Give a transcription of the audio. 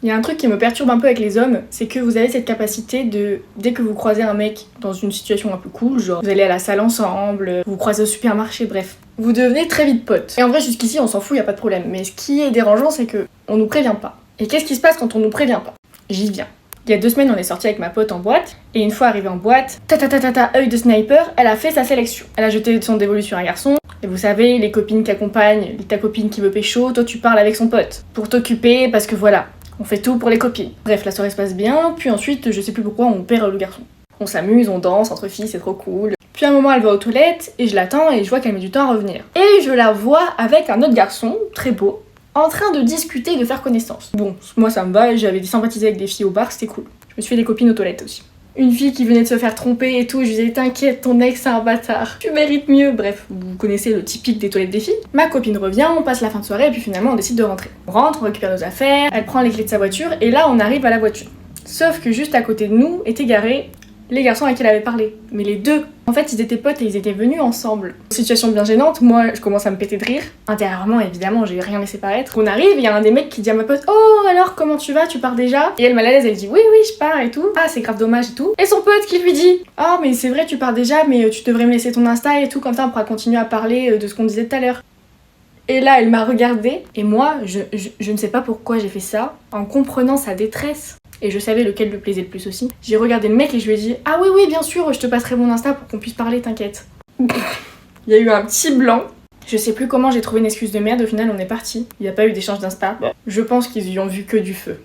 Il y a un truc qui me perturbe un peu avec les hommes, c'est que vous avez cette capacité de, dès que vous croisez un mec dans une situation un peu cool, genre vous allez à la salle ensemble, vous croisez au supermarché, bref, vous devenez très vite potes. Et en vrai jusqu'ici on s'en fout, y a pas de problème, mais ce qui est dérangeant c'est que on nous prévient pas. Et qu'est-ce qui se passe quand on nous prévient pas? J'y viens. Il y a 2 semaines on est sorti avec ma pote en boîte, et une fois arrivée en boîte, œil de sniper, elle a fait sa sélection. Elle a jeté son dévolu sur un garçon, et vous savez, les copines qui accompagnent, ta copine qui veut pécho, toi tu parles avec son pote, pour t'occuper, parce que voilà. On fait tout pour les copines. Bref, la soirée se passe bien, puis ensuite, je sais plus pourquoi, on perd le garçon. On s'amuse, on danse entre filles, c'est trop cool. Puis à un moment, elle va aux toilettes, et je l'attends, et je vois qu'elle met du temps à revenir. Et je la vois avec un autre garçon, très beau, en train de discuter et de faire connaissance. Bon, moi ça me va, j'avais sympathisé avec des filles au bar, c'était cool. Je me suis fait des copines aux toilettes aussi. Une fille qui venait de se faire tromper et tout, je lui disais t'inquiète, ton ex c'est un bâtard, tu mérites mieux. Bref, vous connaissez le typique des toilettes des filles. Ma copine revient, on passe la fin de soirée et puis finalement on décide de rentrer. On rentre, on récupère nos affaires, elle prend les clés de sa voiture et là on arrive à la voiture. Sauf que juste à côté de nous étaient garés les garçons à qui elle avait parlé. Mais les deux, en fait ils étaient potes et ils étaient venus ensemble. Situation bien gênante, moi je commence à me péter de rire. Intérieurement évidemment, j'ai rien laissé paraître. On arrive, il y a un des mecs qui dit à ma pote oh alors comment tu vas, tu pars déjà? Et elle mal à l'aise, elle dit oui je pars et tout. Ah c'est grave dommage et tout. Et son pote qui lui dit oh mais c'est vrai tu pars déjà mais tu devrais me laisser ton Insta et tout, comme ça on pourra continuer à parler de ce qu'on disait tout à l'heure. Et là elle m'a regardée et moi je ne sais pas pourquoi j'ai fait ça en comprenant sa détresse. Et je savais lequel lui plaisait le plus aussi. J'ai regardé le mec et je lui ai dit ah oui bien sûr je te passerai mon Insta pour qu'on puisse parler, t'inquiète. Il y a eu un petit blanc. Je sais plus comment j'ai trouvé une excuse de merde, au final on est parti. Il n'y a pas eu d'échange d'Insta. Je pense qu'ils y ont vu que du feu.